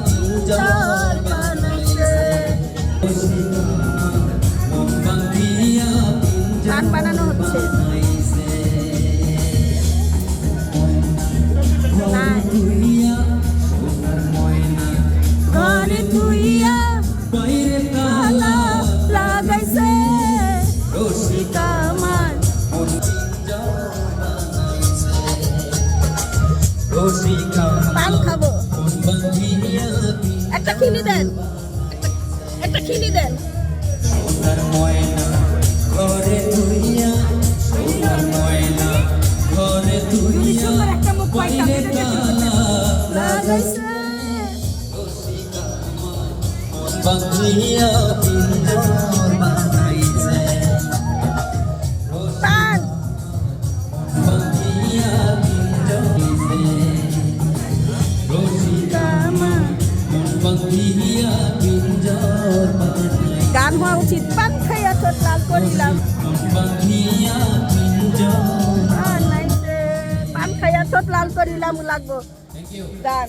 পিঞ্জর বানাইছে। গান বানানো হচ্ছে। ঘরে তুইয়া তালা লাগাইছে রসিকা আমার। পান খাবো, একটা খিলি দেন, একটা খিলি দেন। একটা মুখ লাগাইছে পান। গান হওয়া উচিত। পান খাইয়া ঠোঁট লাল করিলাম, পান খাইয়া ঠোঁট লাল করিলাম লাগবো গান।